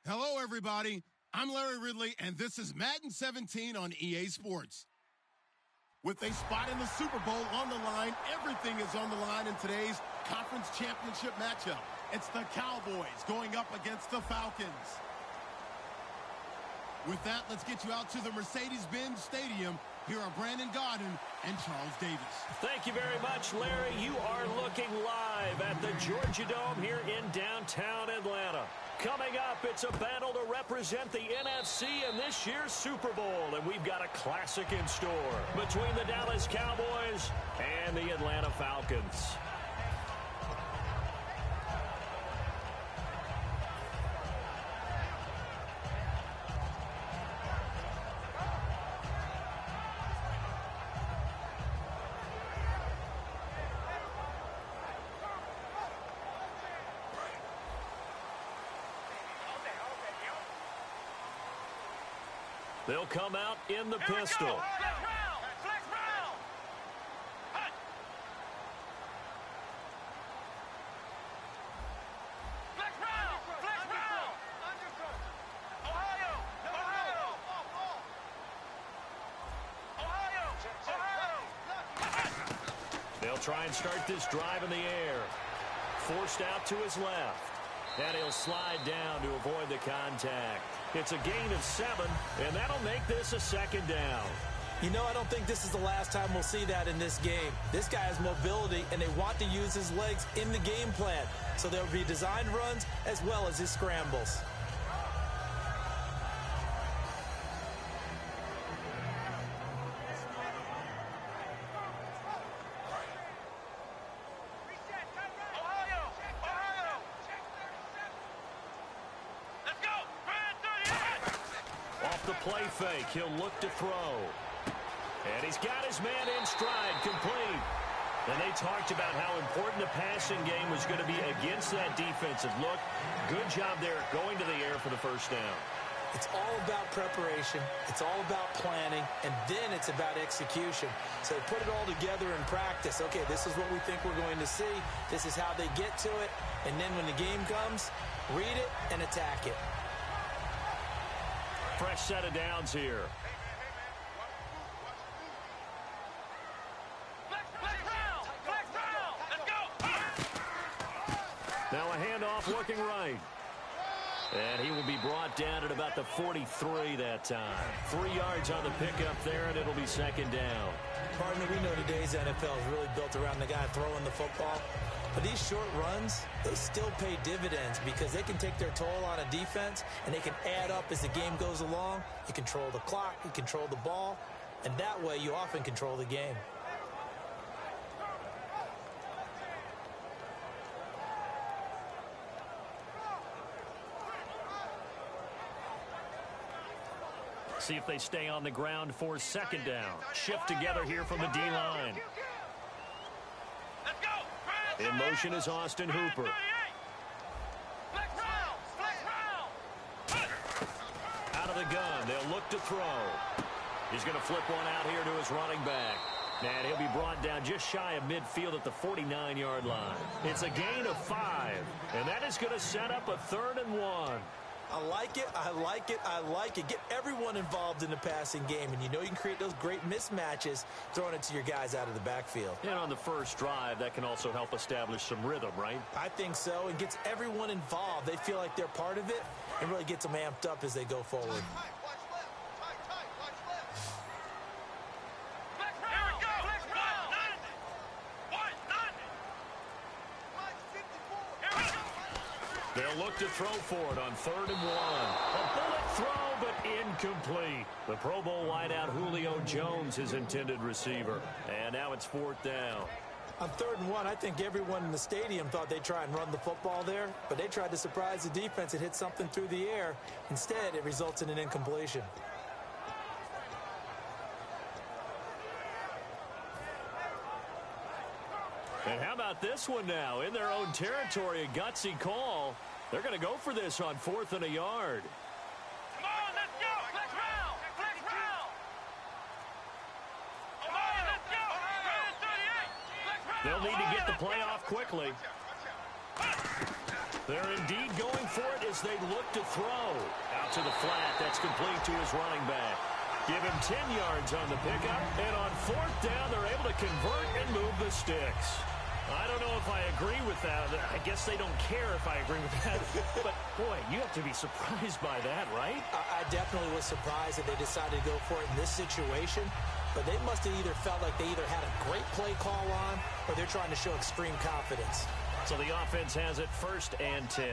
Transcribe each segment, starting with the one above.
Hello, everybody. I'm Larry Ridley, and this is Madden 17 on EA Sports. With a spot in the Super Bowl on the line, everything is on the line in today's conference championship matchup. It's the Cowboys going up against the Falcons. With that, let's get you out to the Mercedes-Benz Stadium. Here are Brandon Godden and Charles Davis. Thank you very much, Larry. You are looking live at the Georgia Dome here in downtown Atlanta. Coming up, it's a battle to represent the NFC in this year's Super Bowl, and we've got a classic in store between the Dallas Cowboys and the Atlanta Falcons. They'll come out in the pistol. Flex round! Flex round! Hut! Flex round! Flex round! Ohio! Ohio! Ohio! They'll try and start this drive in the air. Forced out to his left. And he'll slide down to avoid the contact. It's a gain of 7, and that'll make this a second down. You know, I don't think this is the last time we'll see that in this game. This guy has mobility, and they want to use his legs in the game plan. So there'll be designed runs as well as his scrambles. Play fake. He'll look to throw. And he's got his man in stride, complete. And they talked about how important the passing game was going to be against that defensive look. Good job there going to the air for the first down. It's all about preparation. It's all about planning. And then it's about execution. So they put it all together in practice. Okay, this is what we think we're going to see. This is how they get to it. And then when the game comes, read it and attack it. Fresh set of downs here. Let's go. Now a handoff looking right. And he will be brought down at about the 43 that time. 3 yards on the pickup there, and it'll be second down. Partner, we know today's NFL is really built around the guy throwing the football. But these short runs, they still pay dividends because they can take their toll on a defense and they can add up as the game goes along. You control the clock, you control the ball, and that way you often control the game. See if they stay on the ground for second down. Shift together here from the D-line. In motion is Austin Hooper. Out of the gun, they'll look to throw. He's going to flip one out here to his running back. And he'll be brought down just shy of midfield at the 49-yard line. It's a gain of 5, and that is going to set up a 3rd and 1. I like it, I like it, I like it. Get everyone involved in the passing game, and you know you can create those great mismatches throwing it to your guys out of the backfield. And on the first drive, that can also help establish some rhythm, right? I think so. It gets everyone involved. They feel like they're part of it and really gets them amped up as they go forward. They'll look to throw for it on 3rd and 1. A bullet throw, but incomplete. The Pro Bowl wideout Julio Jones, his intended receiver. And now it's 4th down. On 3rd and 1, I think everyone in the stadium thought they'd try and run the football there, but they tried to surprise the defense and hit something through the air. Instead, it results in an incompletion. And how about this one now? In their own territory, a gutsy call. They're going to go for this on 4th and a yard. Come on, let's go. Flex round. Flex round. Ohio, let's go. 38. Flex round. They'll need to get the play off quickly. They're indeed going for it as they look to throw. Out to the flat. That's complete to his running back. Give him 10 yards on the pickup. And on fourth down, they're able to convert and move the sticks. I don't know if I agree with that. I guess they don't care if I agree with that. But, boy, you have to be surprised by that, right? I definitely was surprised that they decided to go for it in this situation. But they must have either felt like they either had a great play call on or they're trying to show extreme confidence. So the offense has it 1st and 10.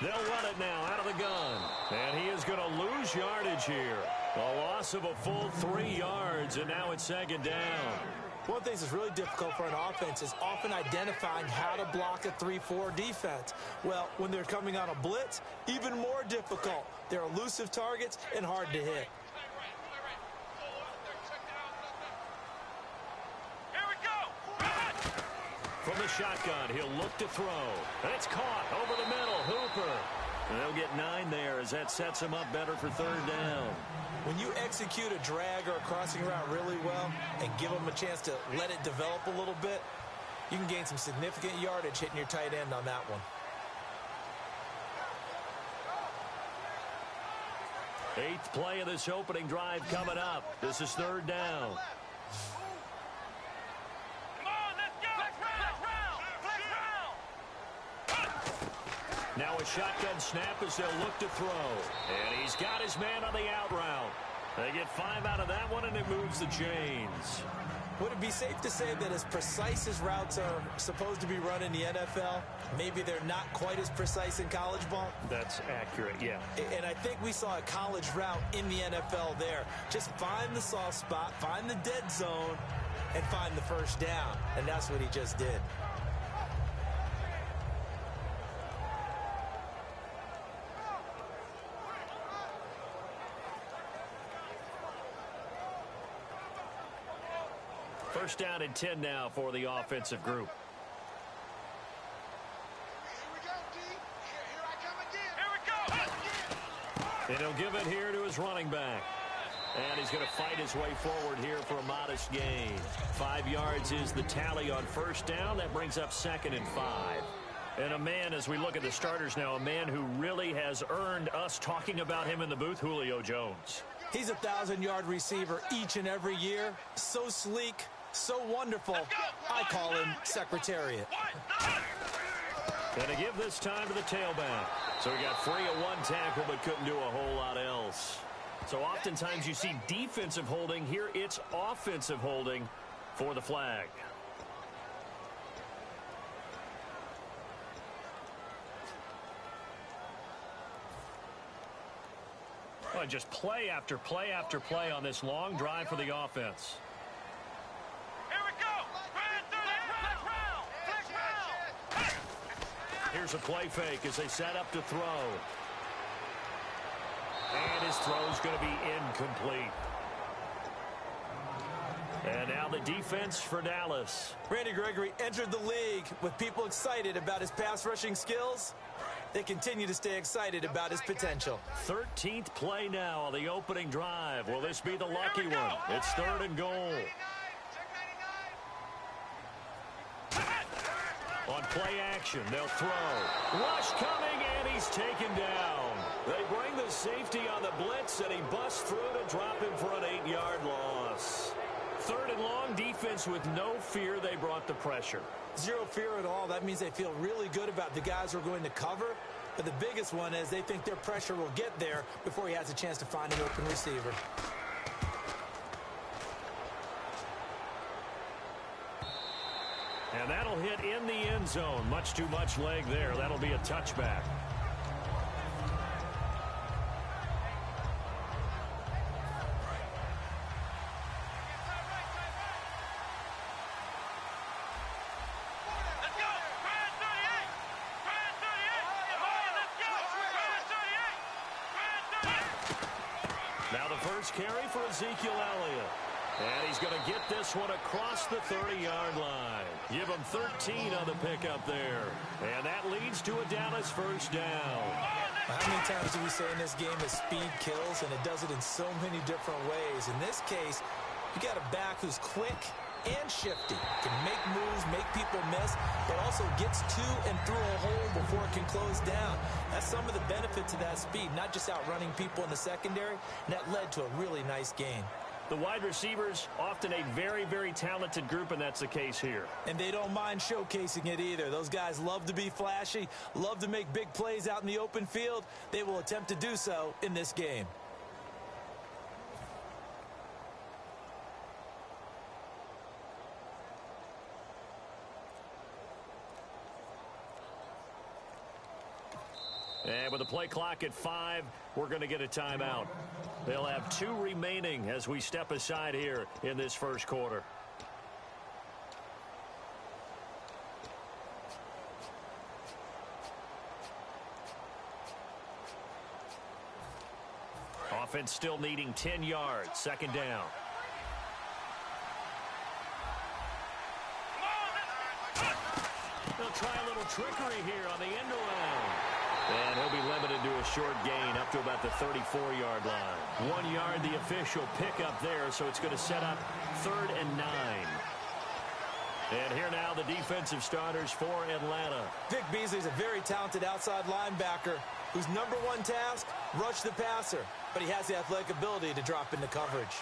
They'll run it now out of the gun. And he is going to lose yardage here. A loss of a full 3 yards, and now it's 2nd down. One thing that's really difficult for an offense is often identifying how to block a 3-4 defense. Well, when they're coming on a blitz, even more difficult. They're elusive targets and hard to hit. From the shotgun, he'll look to throw. And it's caught over the middle. Hooper. And they'll get 9 there as that sets him up better for 3rd down. When you execute a drag or a crossing route really well and give them a chance to let it develop a little bit, you can gain some significant yardage hitting your tight end on that one. 8th play of this opening drive coming up. This is 3rd down. Now a shotgun snap as they'll look to throw. And he's got his man on the out route. They get 5 out of that one, and it moves the chains. Would it be safe to say that as precise as routes are supposed to be run in the NFL, maybe they're not quite as precise in college ball? That's accurate, yeah. And I think we saw a college route in the NFL there. Just find the soft spot, find the dead zone, and find the 1st down. And that's what he just did. First down and 10 now for the offensive group. And he'll give it here to his running back. And he's going to fight his way forward here for a modest gain. 5 yards is the tally on 1st down. That brings up 2nd and 5. And a man, as we look at the starters now, a man who really has earned us talking about him in the booth, Julio Jones. He's a 1,000-yard receiver each and every year. So sleek, so wonderful. I call him Secretariat. And to give this time to the tailback. So he got free of 1 tackle but couldn't do a whole lot else. So oftentimes you see defensive holding. Here it's offensive holding for the flag. Oh, just play after play after play on this long drive for the offense. Here we go. Here's a play fake as they set up to throw. And his throw's going to be incomplete. And now the defense for Dallas. Randy Gregory entered the league with people excited about his pass rushing skills. They continue to stay excited about his potential. 13th play now on the opening drive. Will this be the lucky one? It's 3rd and goal. On play action, they'll throw. Rush coming, and he's taken down. They bring the safety on the blitz, and he busts through to drop him for an 8-yard loss. 3rd and long, defense with no fear. They brought the pressure. Zero fear at all. That means they feel really good about the guys who are going to cover. But the biggest one is they think their pressure will get there before he has a chance to find an open receiver. And that'll hit in the end zone. Much too much leg there. That'll be a touchback. Now the first carry for Ezekiel Elliott. And he's going to get this one across the 30-yard line. Give him 13 on the pickup there. And that leads to a Dallas first down. How many times do we say in this game that speed kills, and it does it in so many different ways? In this case, you got a back who's quick and shifty, can make moves, make people miss, but also gets to and through a hole before it can close down. That's some of the benefits of that speed, not just outrunning people in the secondary, and that led to a really nice gain. The wide receivers, often a very, very talented group, and that's the case here. And they don't mind showcasing it either. Those guys love to be flashy, love to make big plays out in the open field. They will attempt to do so in this game. And with the play clock at 5, we're going to get a timeout. They'll have 2 remaining as we step aside here in this first quarter. Offense still needing 10 yards. Second down. They'll try a little trickery here on the end around. And he'll be limited to a short gain up to about the 34-yard line. 1 yard, the official pickup there, so it's going to set up 3rd and 9. And here now the defensive starters for Atlanta. Vic Beasley's a very talented outside linebacker whose number 1 task, rush the passer. But he has the athletic ability to drop into coverage.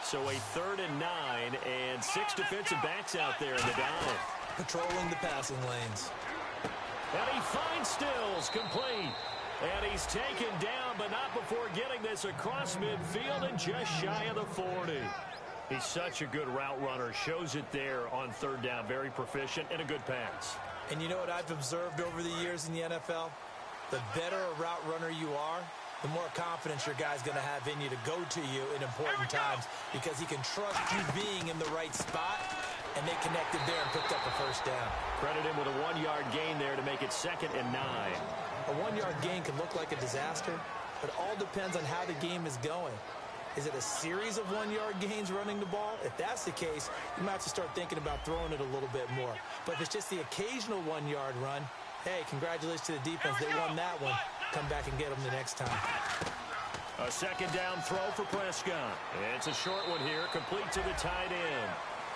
So a 3rd and 9 and 6 defensive backs out there in the dive. Patrolling the passing lanes. And he finds Stills complete. And he's taken down, but not before getting this across midfield and just shy of the 40. He's such a good route runner. Shows it there on 3rd down. Very proficient and a good pass. And you know what I've observed over the years in the NFL? The better a route runner you are, the more confidence your guy's going to have in you to go to you in important times because he can trust you being in the right spot, and they connected there and picked up a first down. Credit him with a 1-yard gain there to make it 2nd and 9. A 1-yard gain can look like a disaster, but it all depends on how the game is going. Is it a series of 1-yard gains running the ball? If that's the case, you might have to start thinking about throwing it a little bit more. But if it's just the occasional 1-yard run, hey, congratulations to the defense. They won that one. Come back and get them the next time. A 2nd down throw for Prescott. It's a short one here, complete to the tight end.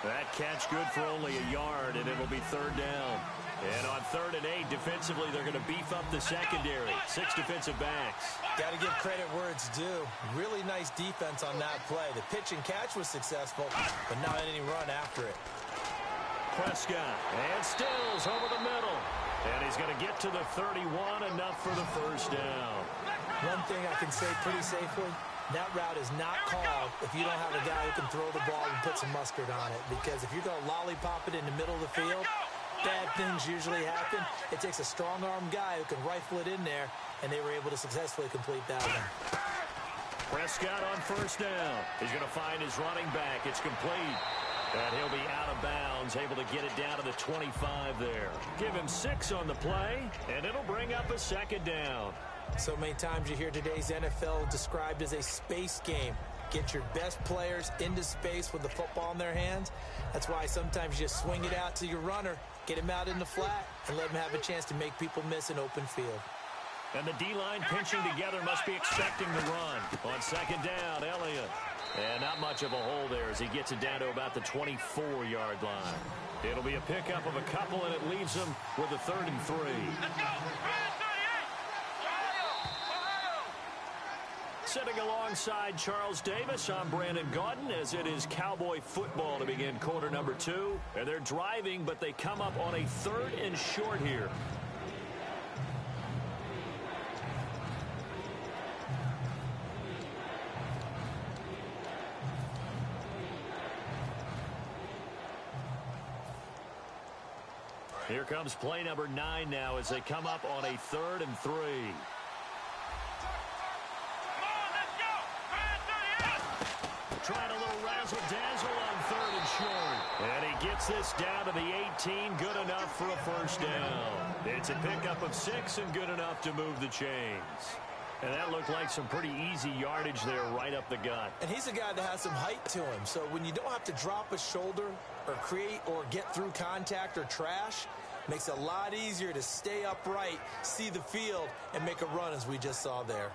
That catch good for only a yard, and it'll be 3rd down. And on 3rd and 8, defensively, they're going to beef up the secondary. 6 defensive backs. Got to give credit where it's due. Really nice defense on that play. The pitch and catch was successful, but not any run after it. Prescott and Stills over the middle. And he's going to get to the 31, enough for the first down. One thing I can say pretty safely, that route is not called if you don't have a guy who can throw the ball and put some mustard on it. Because if you're going to lollipop it in the middle of the field, bad things usually happen. It takes a strong-armed guy who can rifle it in there, and they were able to successfully complete that one. Prescott on first down. He's going to find his running back. It's complete. And he'll be out of bounds, able to get it down to the 25 there. Give him 6 on the play, and it'll bring up a 2nd down. So many times you hear today's NFL described as a space game. Get your best players into space with the football in their hands. That's why sometimes you just swing it out to your runner, get him out in the flat, and let him have a chance to make people miss an open field. And the D-line pinching together must be expecting the run. On 2nd down, Elliott. And not much of a hole there as he gets it down to about the 24-yard line. It'll be a pickup of a couple, and it leaves them with a 3rd and 3. Let's go! Sitting alongside Charles Davis, I'm Brandon Gaudin as it is Cowboy football to begin quarter number 2. And they're driving, but they come up on a 3rd and short here. Here comes play number 9 now as they come up on a 3rd and 3. Trying a little razzle-dazzle on 3rd and short. And he gets this down to the 18, good enough for a first down. It's a pickup of 6 and good enough to move the chains. And that looked like some pretty easy yardage there right up the gut. And he's a guy that has some height to him. So when you don't have to drop a shoulder or create or get through contact or trash, makes it a lot easier to stay upright, see the field, and make a run as we just saw there.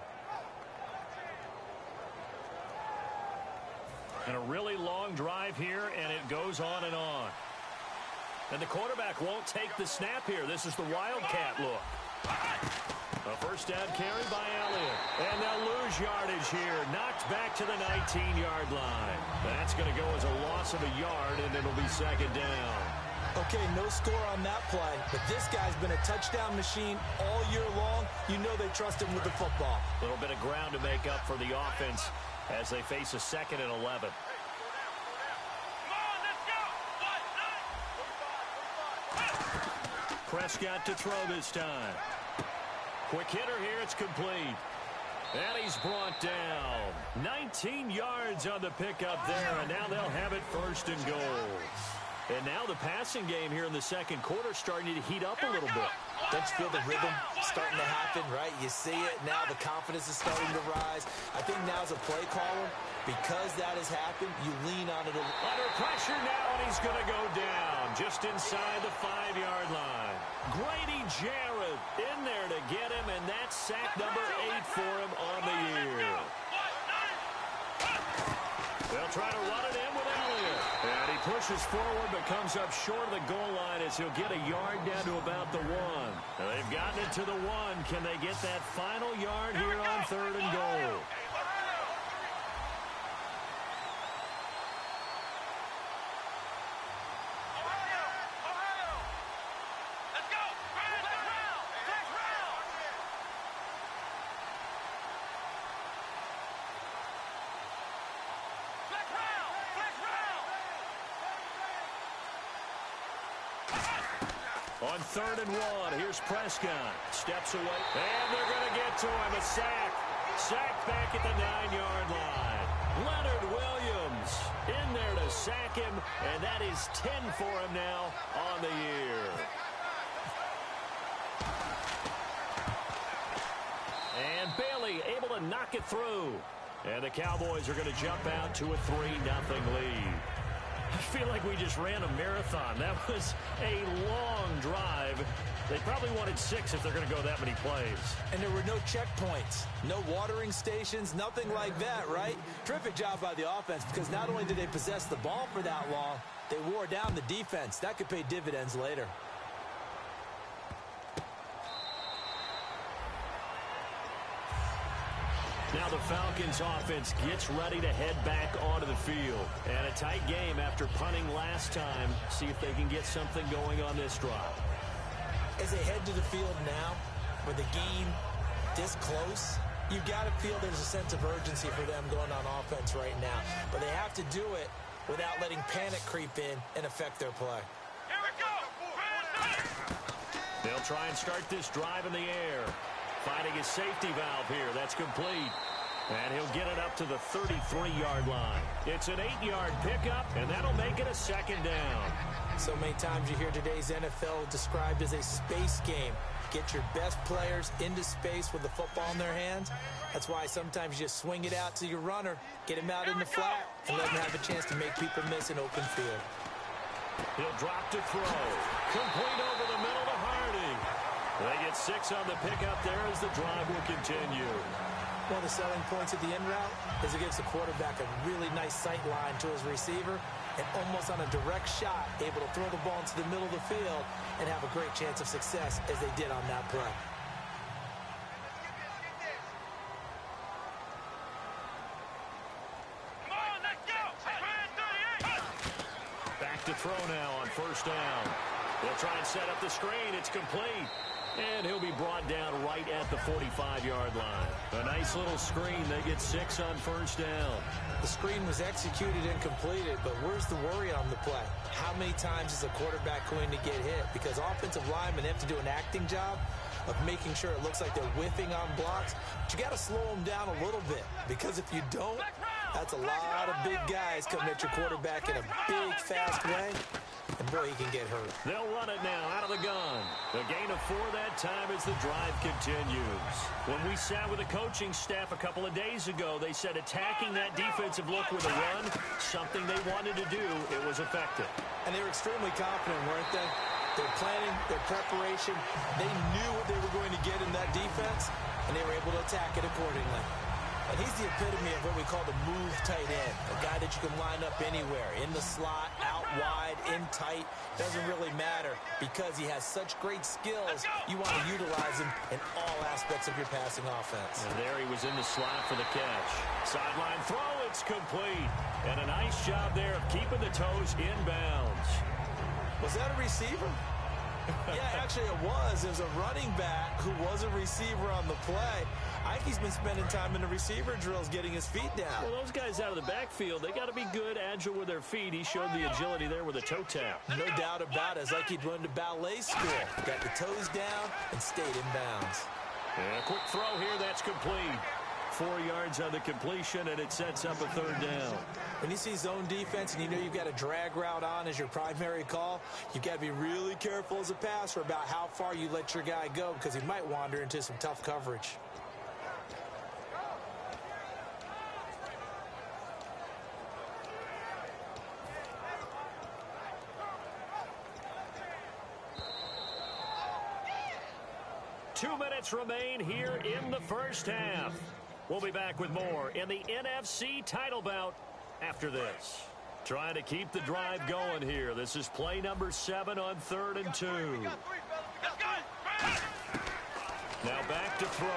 And a really long drive here, and it goes on and on. And the quarterback won't take the snap here. This is the Wildcat look. A first down carry by Elliott. And they'll lose yardage here. Knocked back to the 19-yard line. That's going to go as a loss of a yard, and it'll be second down. Okay, no score on that play, but this guy's been a touchdown machine all year long. You know they trust him with the football. A little bit of ground to make up for the offense as they face a 2nd and 11. Prescott to throw this time. Quick hitter here, it's complete. And he's brought down. 19 yards on the pickup there, and now they'll have it 1st and goal. And now the passing game here in the second quarter starting to heat up a little bit. Don't you feel the rhythm starting to happen, right? You see it. Now the confidence is starting to rise. I think now as a play caller, because that has happened, you lean on it a little. Under pressure now, and he's going to go down just inside the 5-yard line. Grady Jarrett in there to get him, and that's sack number 8 for him on the year. They'll try to run it in with Elliott. And he pushes forward but comes up short of the goal line as he'll get a yard down to about the 1. Now they've gotten it to the 1. Can they get that final yard here on 3rd and goal? On 3rd and 1, here's Prescott. Steps away, and they're going to get to him. A sack. Sacked back at the 9-yard line. Leonard Williams in there to sack him, and that is 10 for him now on the year. And Bailey able to knock it through. And the Cowboys are going to jump out to a 3-0 lead. I feel like we just ran a marathon. That was a long drive. They probably wanted 6 if they're going to go that many plays. And there were no checkpoints, no watering stations, nothing like that, right? Terrific job by the offense because not only did they possess the ball for that long, they wore down the defense. That could pay dividends later. Now the Falcons offense gets ready to head back onto the field. And a tight game after punting last time. See if they can get something going on this drive. As they head to the field now, with the game this close, you've got to feel there's a sense of urgency for them going on offense right now. But they have to do it without letting panic creep in and affect their play. Here we go! They'll try and start this drive in the air. Finding his safety valve here. That's complete. And he'll get it up to the 33-yard line. It's an 8-yard pickup, and that'll make it a 2nd down. So many times you hear today's NFL described as a space game. Get your best players into space with the football in their hands. That's why sometimes you just swing it out to your runner, get him out in the flat, and let him have a chance to make people miss an open field. He'll drop to throw. Complete over the middle to Harding. They get 6 on the pickup there as the drive will continue. One of the selling points of the in route is it gives the quarterback a really nice sight line to his receiver and almost on a direct shot able to throw the ball into the middle of the field and have a great chance of success as they did on that play. Back to throw now on 1st down. They'll try and set up the screen. It's complete. And he'll be brought down right at the 45-yard line. A nice little screen. They get 6 on 1st down. The screen was executed and completed, but where's the worry on the play? How many times is a quarterback going to get hit? Because offensive linemen have to do an acting job of making sure it looks like they're whiffing on blocks. But you got to slow them down a little bit, because if you don't, that's a lot of big guys coming at your quarterback in a big, fast way. And boy, he can get hurt. They'll run it now out of the gun. A gain of 4 that time as the drive continues. When we sat with the coaching staff a couple of days ago, they said attacking that defensive look with a run, something they wanted to do, it was effective. And they were extremely confident, weren't they? Their planning, their preparation, they knew what they were going to get in that defense, and they were able to attack it accordingly. And he's the epitome of what we call the move tight end, a guy that you can line up anywhere, in the slot, out wide, in tight, doesn't really matter because he has such great skills. You want to utilize him in all aspects of your passing offense. And there he was in the slot for the catch. Sideline throw, it's complete. And a nice job there of keeping the toes in bounds. Was that a receiver? Yeah, actually it was. It was a running back who was a receiver on the play. I think he's been spending time in the receiver drills getting his feet down. Well, those guys out of the backfield, they got to be good, agile with their feet. He showed the agility there with a toe tap. No doubt about it. It's like he'd run to ballet school. Got the toes down and stayed in bounds. And a quick throw here, that's complete. 4 yards on the completion, and it sets up a 3rd down. When you see zone defense and you know you've got a drag route on as your primary call, you've got to be really careful as a passer about how far you let your guy go because he might wander into some tough coverage. Two minutes remain here in the first half. We'll be back with more in the NFC title bout after this. Trying to keep the drive going here. This is play number 7 on 3rd and 2. Now back to throw.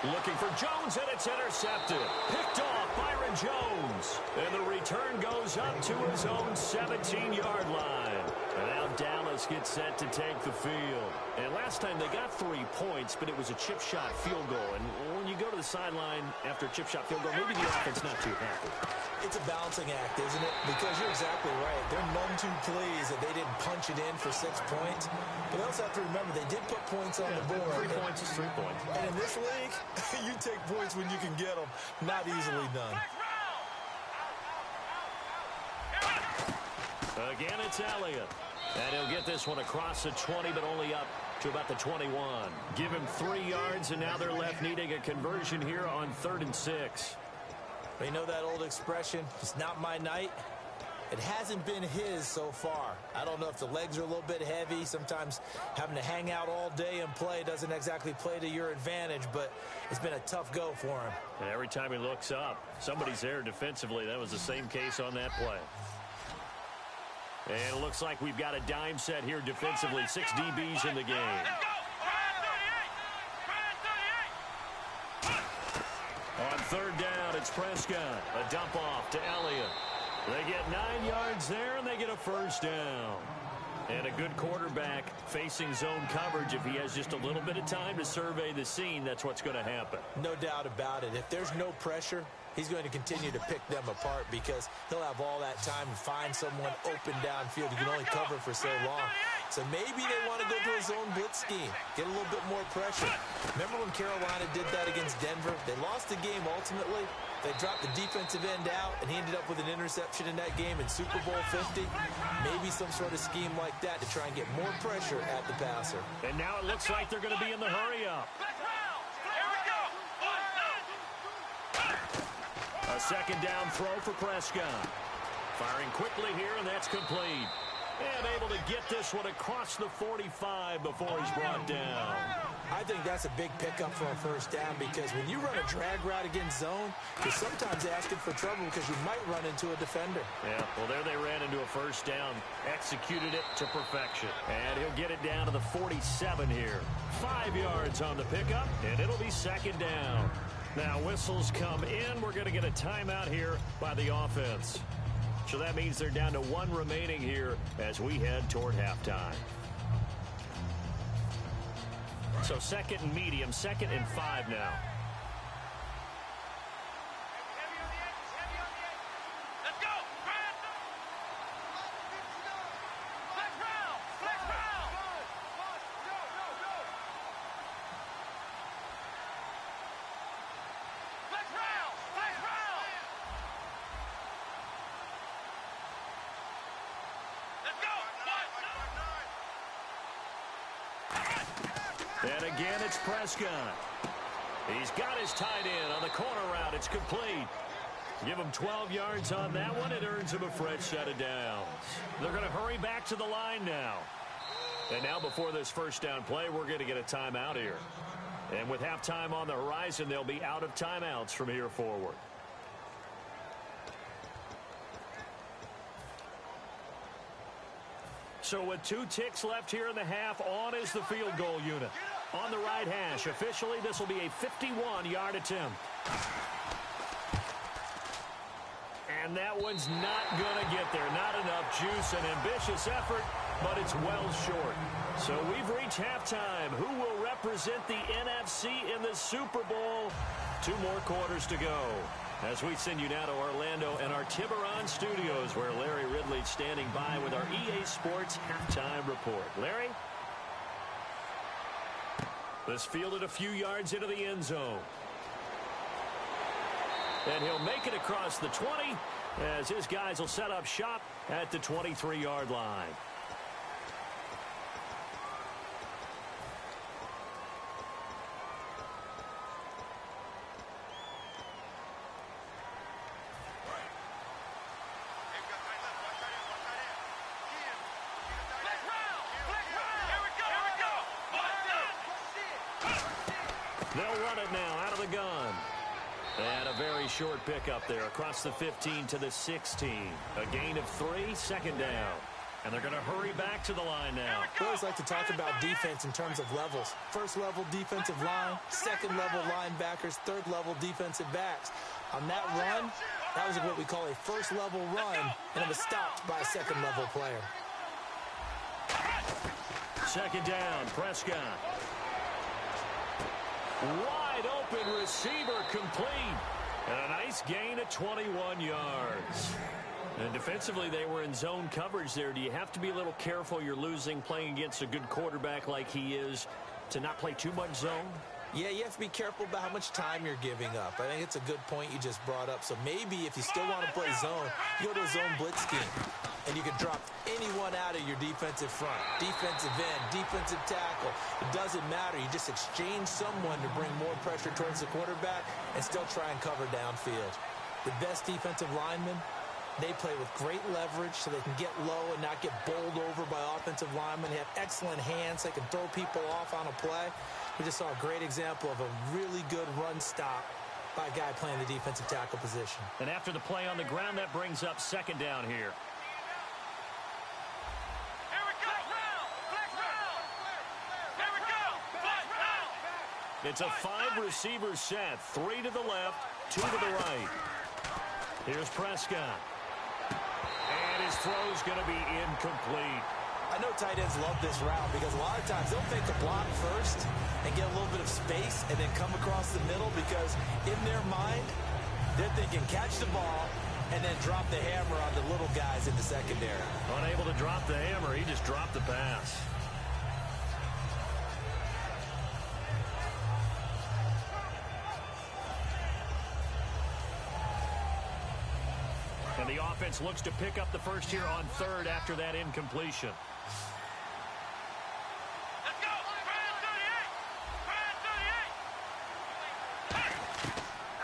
Looking for Jones, and it's intercepted. Picked off Byron Jones. And the return goes up to his own 17-yard line. And now Dallas gets set to take the field. And last time they got 3 points, but it was a chip shot field goal. And when you go to the sideline after a chip shot field goal, maybe the offense not too happy. It's a balancing act, isn't it? Because you're exactly right. They're none too pleased that they didn't punch it in for 6 points. But they also have to remember they did put points on the board. 3 points is 3 points. And in this league, you take points when you can get them. Not easily done. Again, it's Elliott. And he'll get this one across the 20, but only up to about the 21. Give him 3 yards, and now they're left needing a conversion here on 3rd and 6. You know that old expression, it's not my night? It hasn't been his so far. I don't know if the legs are a little bit heavy. Sometimes having to hang out all day and play doesn't exactly play to your advantage, but it's been a tough go for him. And every time he looks up, somebody's there defensively. That was the same case on that play. And it looks like we've got a dime set here defensively. 6 DBs in the game. On 3rd down, it's Prescott. A dump off to Elliott. They get 9 yards there, and they get a 1st down. And a good quarterback facing zone coverage. If he has just a little bit of time to survey the scene, that's what's going to happen. No doubt about it. If there's no pressure, he's going to continue to pick them apart because he'll have all that time to find someone open downfield. You can only cover for so long. So maybe they want to go to a zone blitz scheme, get a little bit more pressure. Remember when Carolina did that against Denver? They lost the game ultimately. They dropped the defensive end out, and he ended up with an interception in that game in Super Bowl 50. Maybe some sort of scheme like that to try and get more pressure at the passer. And now it looks like they're going to be in the hurry-up. A 2nd down throw for Prescott. Firing quickly here, and that's complete. And able to get this one across the 45 before he's brought down. I think that's a big pickup for a 1st down because when you run a drag route against zone, you're sometimes asking for trouble because you might run into a defender. Yeah, well, there they ran into a 1st down. Executed it to perfection. And he'll get it down to the 47 here. 5 yards on the pickup, and it'll be 2nd down. Now, whistles come in. We're going to get a timeout here by the offense. So that means they're down to 1 remaining here as we head toward halftime. So 2nd and medium, 2nd and 5 now. And again, it's Prescott. He's got his tight end on the corner route. It's complete. Give him 12 yards on that one. It earns him a fresh set of downs. They're going to hurry back to the line now. And now before this first down play, we're going to get a timeout here. And with halftime on the horizon, they'll be out of timeouts from here forward. So with 2 ticks left here in the half, on is the field goal unit. On the right hash, officially, this will be a 51-yard attempt. And that one's not going to get there. Not enough juice, an ambitious effort, but it's well short. So we've reached halftime. Who will represent the NFC in the Super Bowl? 2 more quarters to go. As we send you now to Orlando and our Tiburon studios, where Larry Ridley's standing by with our EA Sports halftime report. Larry? This fielded a few yards into the end zone. And he'll make it across the 20 as his guys will set up shop at the 23-yard line. They'll run it now out of the gun. And a very short pickup there across the 15 to the 16. A gain of 3, second down. And they're going to hurry back to the line now. We always like to talk about defense in terms of levels. First level defensive line, second level linebackers, third level defensive backs. On that run, that was what we call a first level run, and it was stopped by a second level player. Second down, Prescott. Wide open receiver complete. And a nice gain of 21 yards. And defensively, they were in zone coverage there. Do you have to be a little careful you're losing playing against a good quarterback like he is to not play too much zone? Yeah, you have to be careful about how much time you're giving up. I think it's a good point you just brought up. So maybe if you still want to play zone, you go to a zone blitz scheme. And you can drop anyone out of your defensive front, defensive end, defensive tackle. It doesn't matter. You just exchange someone to bring more pressure towards the quarterback and still try and cover downfield. The best defensive linemen, they play with great leverage so they can get low and not get bowled over by offensive linemen. They have excellent hands. They can throw people off on a play. We just saw a great example of a really good run stop by a guy playing the defensive tackle position. And after the play on the ground, that brings up second down here. It's a 5-receiver set, 3 to the left, 2 to the right. Here's Prescott. And his throw's going to be incomplete. I know tight ends love this route because a lot of times they'll fake the block first and get a little bit of space and then come across the middle because in their mind, they're thinking catch the ball and then drop the hammer on the little guys in the secondary. Unable to drop the hammer, he just dropped the pass. And the offense looks to pick up the first here on third after that incompletion. Let's go!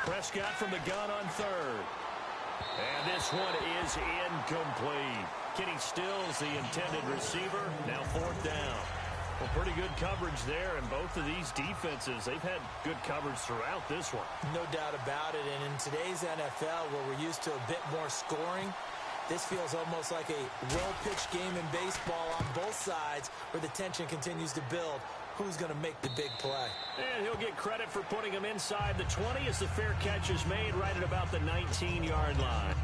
Prescott from the gun on third. And this one is incomplete. Kenny Stills, the intended receiver, now fourth down. Well, pretty good coverage there, and both of these defenses, they've had good coverage throughout this one. No doubt about it, and in today's NFL, where we're used to a bit more scoring, this feels almost like a well-pitched game in baseball on both sides where the tension continues to build. Who's going to make the big play? And he'll get credit for putting him inside the 20 as the fair catch is made right at about the 19-yard line.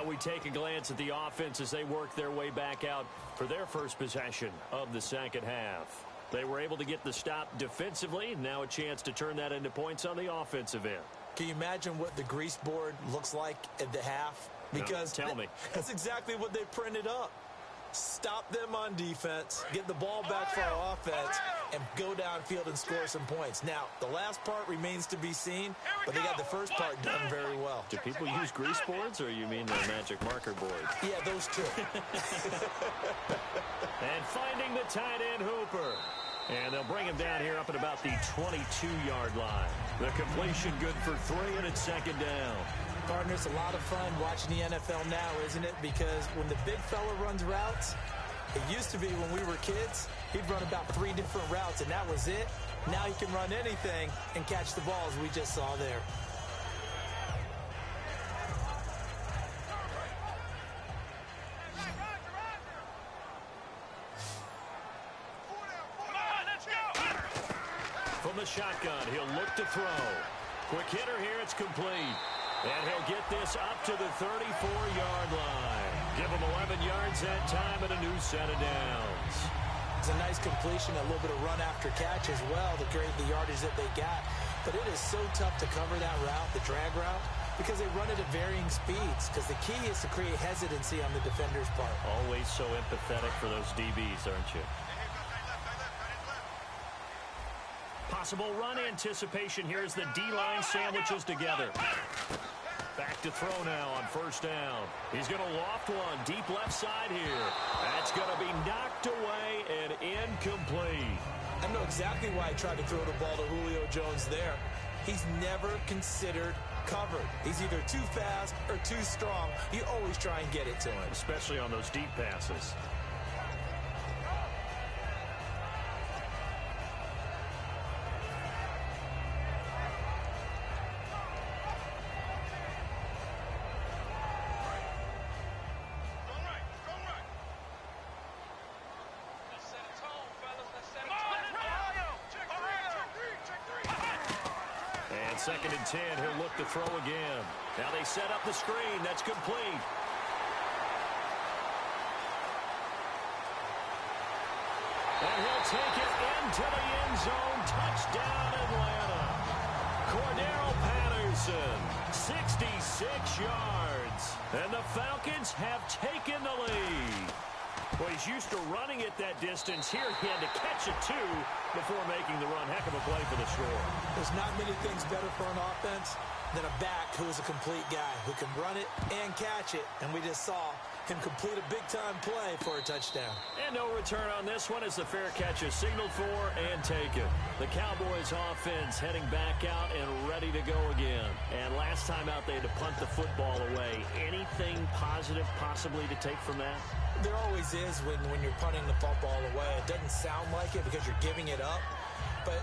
Now we take a glance at the offense as they work their way back out for their first possession of the second half. They were able to get the stop defensively. Now a chance to turn that into points on the offensive end. Can you imagine what the grease board looks like at the half? Because no, tell me. That's exactly what they printed up. Stop them on defense, get the ball back for our offense, and go downfield and score some points. Now, the last part remains to be seen, but they got the first part done very well. Do people use grease boards, or you mean the magic marker board? Yeah, those two. And finding the tight end, Hooper. And they'll bring him down here up at about the 22-yard line. The completion good for 3, and it's second down. Partner, it's a lot of fun watching the NFL now, isn't it? Because when the big fella runs routes, it used to be when we were kids, he'd run about 3 different routes, and that was it. Now he can run anything and catch the balls we just saw there. From the shotgun, he'll look to throw. Quick hitter here, it's complete. And he'll get this up to the 34-yard line. Give him 11 yards that time and a new set of downs. It's a nice completion, a little bit of run after catch as well to create the yardage that they got. But it is so tough to cover that route, the drag route, because they run it at varying speeds. Because the key is to create hesitancy on the defender's part. Always so empathetic for those DBs, aren't you? Possible run anticipation here as the D-line sandwiches together. Back to throw now on first down. He's going to loft one deep left side here. That's going to be knocked away and incomplete. I know exactly why I tried to throw the ball to Julio Jones there. He's never considered covered. He's either too fast or too strong. You always try and get it to him. Especially on those deep passes. Second and 10, he'll look to throw again. Now they set up the screen. That's complete. And he'll take it into the end zone. Touchdown, Atlanta. Cordero Patterson, 66 yards. And the Falcons have taken the lead. Well, he's used to running it that distance. Here he had to catch it, too, before making the run. Heck of a play for the score. There's not many things better for an offense than a back who is a complete guy who can run it and catch it. And we just saw him complete a big-time play for a touchdown. And no return on this one as the fair catch is signaled for and taken. The Cowboys offense heading back out and ready to go again. And last time out they had to punt the football away. Anything positive possibly to take from that? There always is when you're punting the football away. It doesn't sound like it because you're giving it up, but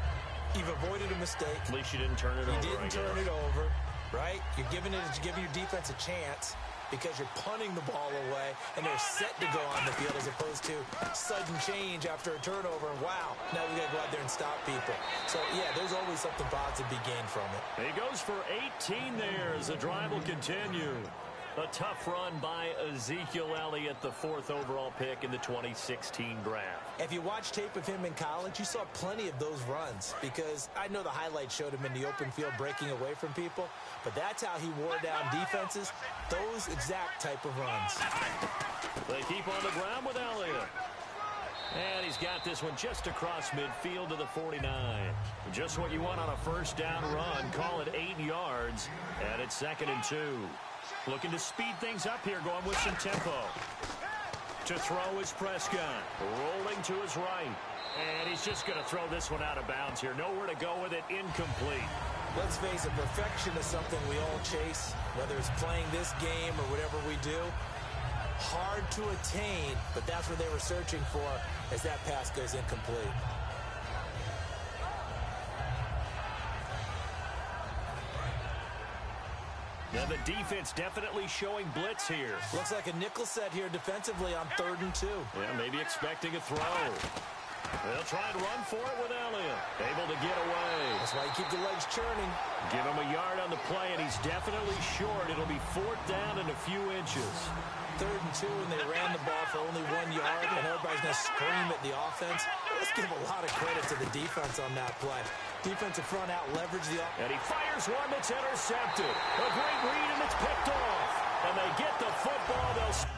you've avoided a mistake. At least you didn't turn it over. You didn't turn it over, right? You're giving your defense a chance because you're punting the ball away, and they're set to go on the field as opposed to sudden change after a turnover. And wow, now we got to go out there and stop people. So, yeah, there's always something positive to be gained from it. He goes for 18 there as the drive will continue. A tough run by Ezekiel Elliott, the 4th overall pick in the 2016 draft. If you watch tape of him in college, you saw plenty of those runs because I know the highlights showed him in the open field breaking away from people, but that's how he wore down defenses, those exact type of runs. They keep on the ground with Elliott. And he's got this one just across midfield to the 49. Just what you want on a first down run. Call it 8 yards, and it's 2nd and 2. Looking to speed things up here, going with some tempo. To throw is Prescott. Rolling to his right. And he's just going to throw this one out of bounds here. Nowhere to go with it. Incomplete. Let's face it, perfection is something we all chase, whether it's playing this game or whatever we do. Hard to attain, but that's what they were searching for as that pass goes incomplete. Now the defense definitely showing blitz here. Looks like a nickel set here defensively on 3rd and 2. Yeah, maybe expecting a throw. They'll try and run for it with Elliott. Able to get away. That's why you keep the legs churning. Give him a yard on the play, and he's definitely short. It'll be 4th down and a few inches. 3rd and 2, and they ran the ball for only 1 yard, and everybody's going to scream at the offense. Let's give a lot of credit to the defense on that play. Defensive front out leverage the offense. And he fires one that's intercepted. A great read, and it's picked off. And they get the football. They'll...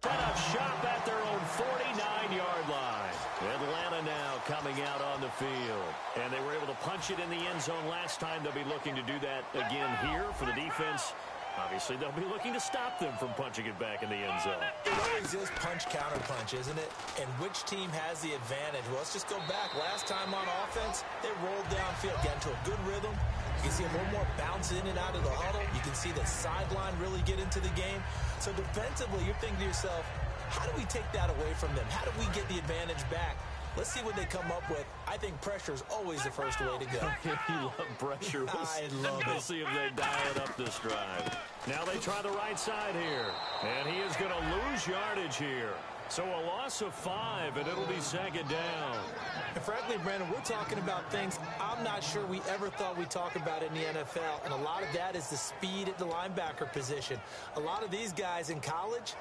Set up shop at their own 49-yard line. Atlanta now coming out on the field. And they were able to punch it in the end zone last time. They'll be looking to do that again here for the defense. Obviously, they'll be looking to stop them from punching it back in the end zone. It always is punch-counter-punch, isn't it? And which team has the advantage? Well, let's just go back. Last time on offense, they rolled downfield, got into a good rhythm. You can see a little more bounce in and out of the huddle. You can see the sideline really get into the game. So defensively, you're thinking to yourself, how do we take that away from them? How do we get the advantage back? Let's see what they come up with. I think pressure is always the first way to go. You love pressure. I love it. We'll see if they dial it up this drive. Now they try the right side here. And he is going to lose yardage here. So a loss of 5, and it'll be 2nd down. And frankly, Brandon, we're talking about things I'm not sure we ever thought we'd talk about in the NFL. And a lot of that is the speed at the linebacker position. A lot of these guys in college,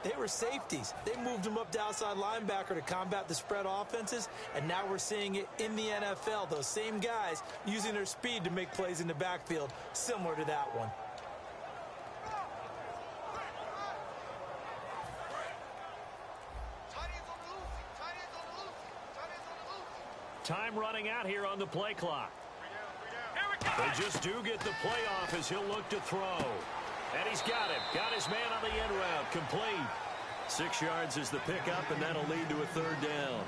they were safeties. They moved them up to outside linebacker to combat the spread offenses, and now we're seeing it in the NFL. Those same guys using their speed to make plays in the backfield, similar to that one. Time running out here on the play clock. They just do get the play off as he'll look to throw. And he's got it. Got his man on the end route. Complete. 6 yards is the pickup, and that'll lead to a 3rd down.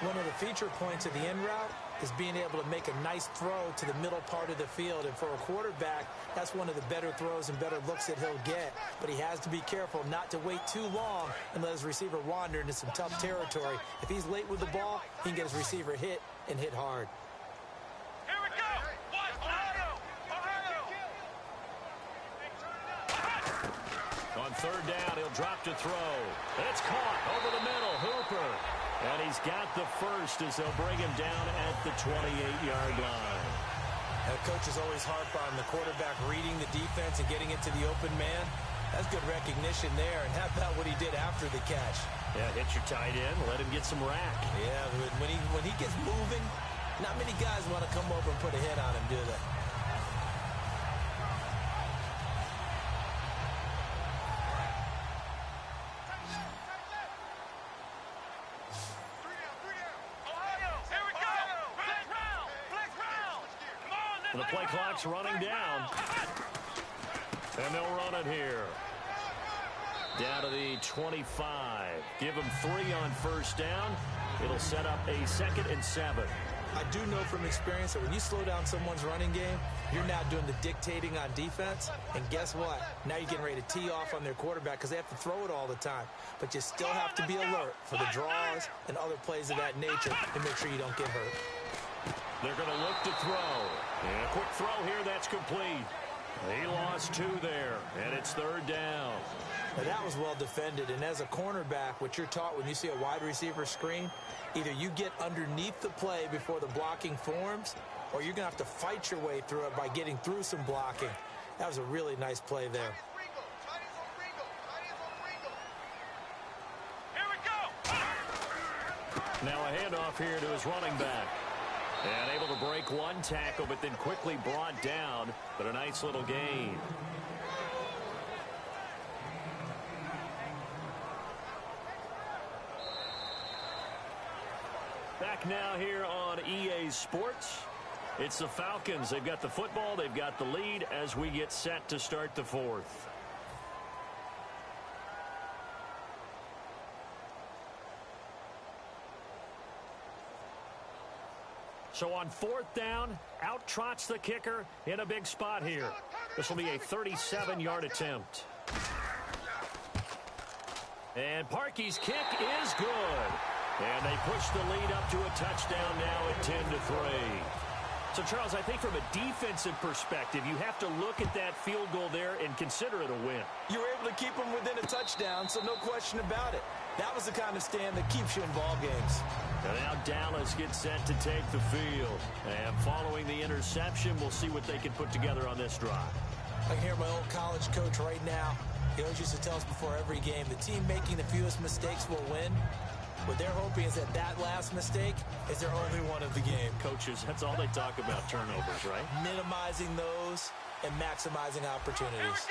One of the feature points of the end route is being able to make a nice throw to the middle part of the field. And for a quarterback, that's one of the better throws and better looks that he'll get. But he has to be careful not to wait too long and let his receiver wander into some tough territory. If he's late with the ball, he can get his receiver hit and hit hard. Here we go! On 3rd down, he'll drop to throw. It's caught over the middle. Hooper. And he's got the first as they'll bring him down at the 28-yard line. Coaches always harp on the quarterback reading the defense and getting into the open man. That's good recognition there. And how about what he did after the catch? Yeah, hit your tight end, let him get some rack. Yeah, when he gets moving, not many guys want to come over and put a hit on him, do they? The play clock's running down. And they'll run it here. Down to the 25. Give them 3 on first down. It'll set up a 2nd and 7. I do know from experience that when you slow down someone's running game, you're now doing the dictating on defense. And guess what? Now you're getting ready to tee off on their quarterback because they have to throw it all the time. But you still have to be alert for the draws and other plays of that nature to make sure you don't get hurt. They're going to look to throw. And a quick throw here, that's complete. He lost 2 there, and it's 3rd down. Now that was well defended, and as a cornerback, what you're taught when you see a wide receiver screen, either you get underneath the play before the blocking forms, or you're going to have to fight your way through it by getting through some blocking. That was a really nice play there. Here we go. Now a handoff here to his running back. And able to break one tackle, but then quickly brought down. But a nice little gain. Back now here on EA Sports. It's the Falcons. They've got the football. They've got the lead as we get set to start the 4th. So on 4th down, out trots the kicker in a big spot here. This will be a 37-yard attempt. And Parkey's kick is good. And they push the lead up to a touchdown now at 10-3. So, Charles, I think from a defensive perspective, you have to look at that field goal there and consider it a win. You were able to keep them within a touchdown, so no question about it. That was the kind of stand that keeps you in ball games. And now Dallas gets set to take the field. And following the interception, we'll see what they can put together on this drive. I can hear my old college coach right now. He always used to tell us before every game, the team making the fewest mistakes will win. What they're hoping is that that last mistake is their only one of the game. Coaches, that's all they talk about, turnovers, right? Minimizing those and maximizing opportunities.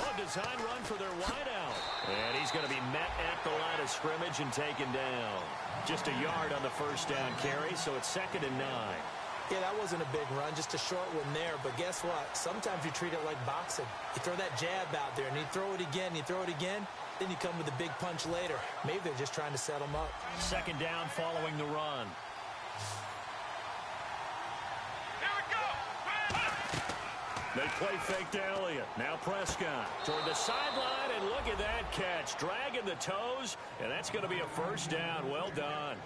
Oh, design run for their wideout. And he's going to be met at the line of scrimmage and taken down. Just a yard on the first down carry, so it's 2nd and 9. Yeah, that wasn't a big run, just a short one there. But guess what? Sometimes you treat it like boxing. You throw that jab out there, and you throw it again, you throw it again. Then you come with a big punch later. Maybe they're just trying to set them up. 2nd down following the run. Here we go. They play fake to Elliott. Now Prescott toward the sideline, and look at that catch. Dragging the toes, and that's going to be a first down. Well done.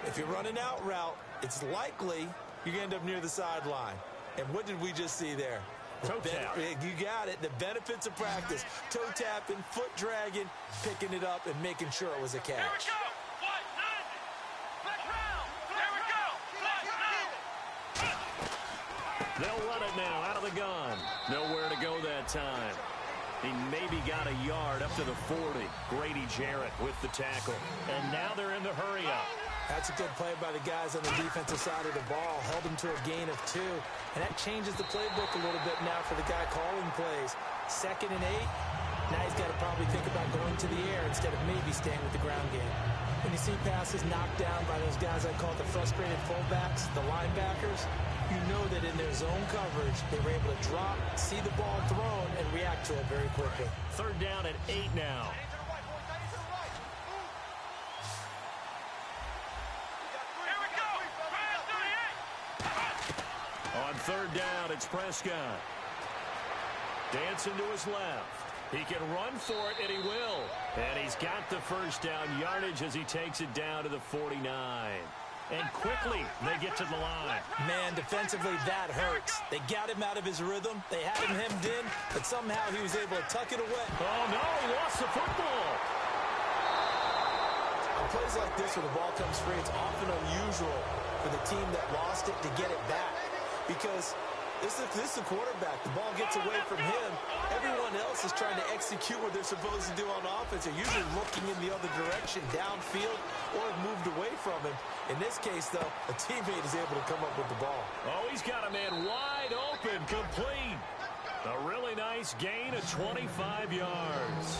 If you're running out route, it's likely you're going to end up near the sideline. And what did we just see there? Toe tap. You got it. The benefits of practice. Toe tapping, foot dragging, picking it up, and making sure it was a catch. Here we go. What? Let's round. Here we go. They'll run it now out of the gun. Nowhere to go that time. He maybe got a yard up to the 40. Grady Jarrett with the tackle. And now they're in the hurry-up. That's a good play by the guys on the defensive side of the ball. Held them to a gain of 2. And that changes the playbook a little bit now for the guy calling plays. 2nd and 8. Now he's got to probably think about going to the air instead of maybe staying with the ground game. When you see passes knocked down by those guys I call the frustrated fullbacks, the linebackers, you know that in their zone coverage, they were able to drop, see the ball thrown, and react to it very quickly. 3rd down at 8 now. On 3rd down, it's Prescott. Dancing to his left. He can run for it, and he will. And he's got the first down yardage as he takes it down to the 49. And quickly, they get to the line. Man, defensively, that hurts. They got him out of his rhythm. They had him hemmed in, but somehow he was able to tuck it away. Oh, no, he lost the football. plays like this where the ball comes free, it's often unusual for the team that lost it to get it back. Because this is the quarterback. The ball gets away from him. Everyone else is trying to execute what they're supposed to do on offense. They're usually looking in the other direction, downfield, or have moved away from him. In this case, though, a teammate is able to come up with the ball. Oh, he's got a man wide open, complete. A really nice gain of 25 yards.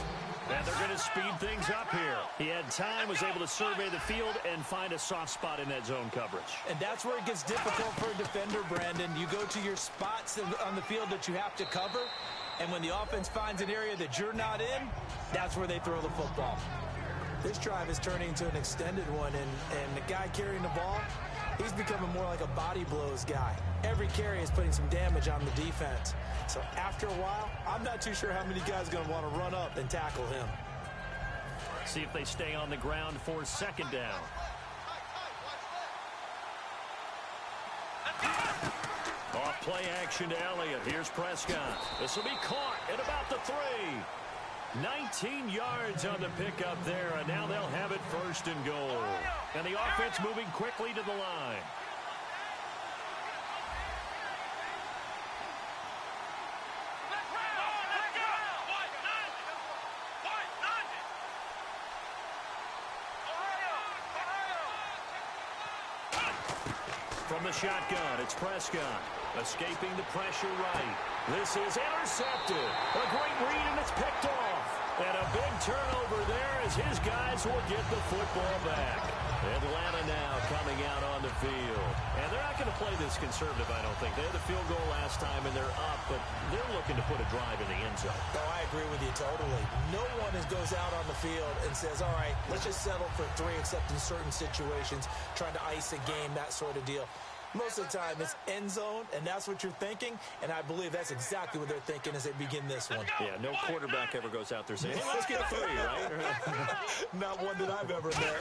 And they're going to speed things up here. He had time, was able to survey the field and find a soft spot in that zone coverage. And that's where it gets difficult for a defender, Brandon. You go to your spots on the field that you have to cover, and when the offense finds an area that you're not in, that's where they throw the football. This drive is turning into an extended one, and the guy carrying the ball, he's becoming more like a body blows guy. Every carry is putting some damage on the defense. So after a while, I'm not too sure how many guys are going to want to run up and tackle him. See if they stay on the ground for second down. Off play action to Elliott. Here's Prescott. This will be caught at about the 3. 19 yards on the pickup there, and now they'll have it first and goal. And the offense moving quickly to the line. From the shotgun, it's Prescott. Escaping the pressure right. This is intercepted. A great read, and it's picked off. And a big turnover there as his guys will get the football back. Atlanta now coming out on the field. And they're not going to play this conservative, I don't think. They had the field goal last time, and they're up, but they're looking to put a drive in the end zone. Oh, I agree with you totally. No one goes out on the field and says, all right, let's just settle for 3, except in certain situations, trying to ice a game, that sort of deal. Most of the time, it's end zone, and that's what you're thinking, and I believe that's exactly what they're thinking as they begin this one. Yeah, no quarterback ever goes out there saying, hey, let's get 3, right? Not one that I've ever met.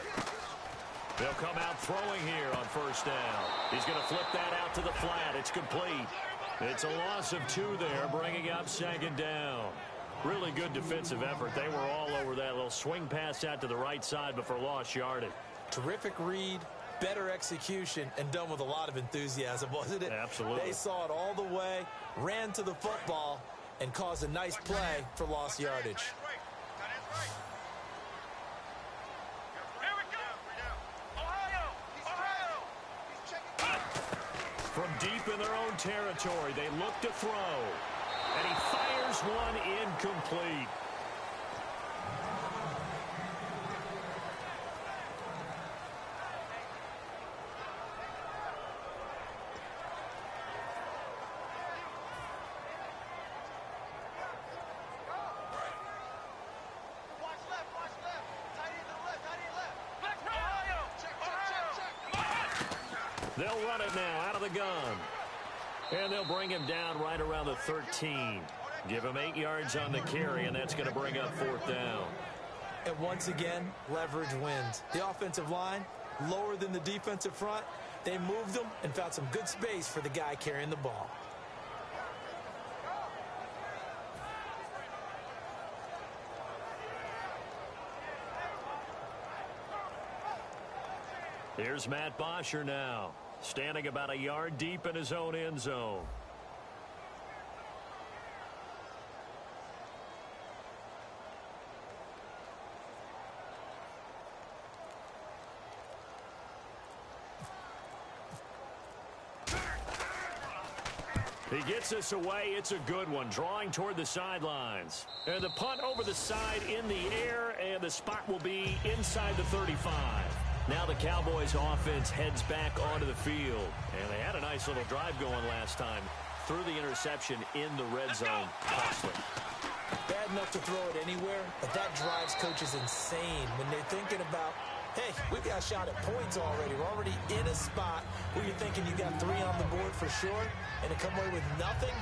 They'll come out throwing here on first down. He's going to flip that out to the flat. It's complete. It's a loss of 2 there, bringing up second down. Really good defensive effort. They were all over that little swing pass out to the right side, but for lost yardage. Terrific read. Better execution, and done with a lot of enthusiasm, wasn't it? Absolutely. They saw it all the way, ran to the football, and caused a nice play for lost yardage. From deep in their own territory, they look to throw. And he fires one incomplete. They'll run it now out of the gun. And they'll bring him down right around the 13. Give him 8 yards on the carry, and that's going to bring up 4th down. And once again, leverage wins. The offensive line, lower than the defensive front. They moved them and found some good space for the guy carrying the ball. Here's Matt Bosher now, standing about a yard deep in his own end zone. He gets this away. It's a good one, drawing toward the sidelines. And the punt over the side in the air, and the spot will be inside the 35. Now the Cowboys offense heads back onto the field. And they had a nice little drive going last time. Threw the interception in the red zone. Costly. Bad enough to throw it anywhere, but that drives coaches insane when they're thinking about, hey, we've got a shot at points already. We're already in a spot where you're thinking you got 3 on the board for sure, and to come away with nothing,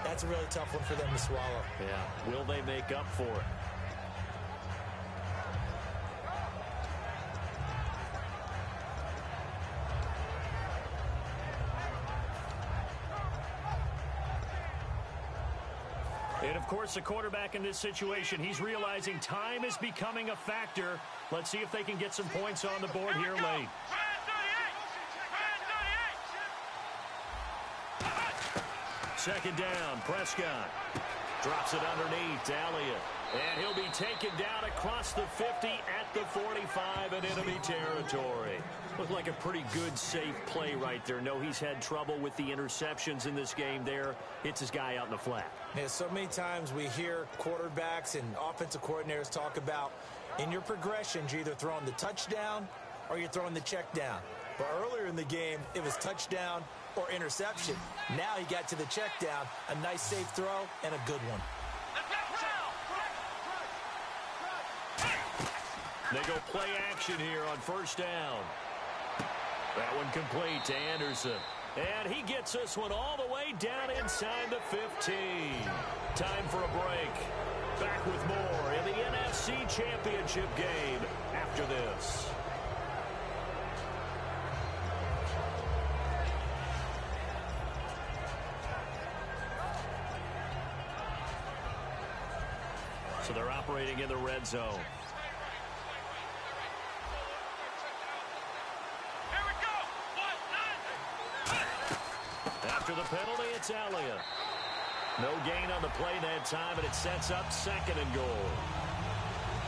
that's a really tough one for them to swallow. Yeah, will they make up for it? And, of course, the quarterback in this situation, he's realizing time is becoming a factor Let's see if they can get some points on the board here late. Second down, Prescott. Drops it underneath to Elliott. And he'll be taken down across the 50 at the 45 in enemy territory. Looked like a pretty good, safe play right there. No, he's had trouble with the interceptions in this game there. Hits his guy out in the flat. Yeah, so many times we hear quarterbacks and offensive coordinators talk about in your progressions, you're either throwing the touchdown or you're throwing the check down. But earlier in the game, it was touchdown or interception. Now he got to the check down, a nice safe throw, and a good one. They go play action here on first down. That one complete to Anderson. And he gets this one all the way down inside the 15. Time for a break. Back with more in the NFC Championship game after this. So they're operating in the red zone. After the penalty, it's Elliott. No gain on the play that time, and it sets up second and goal.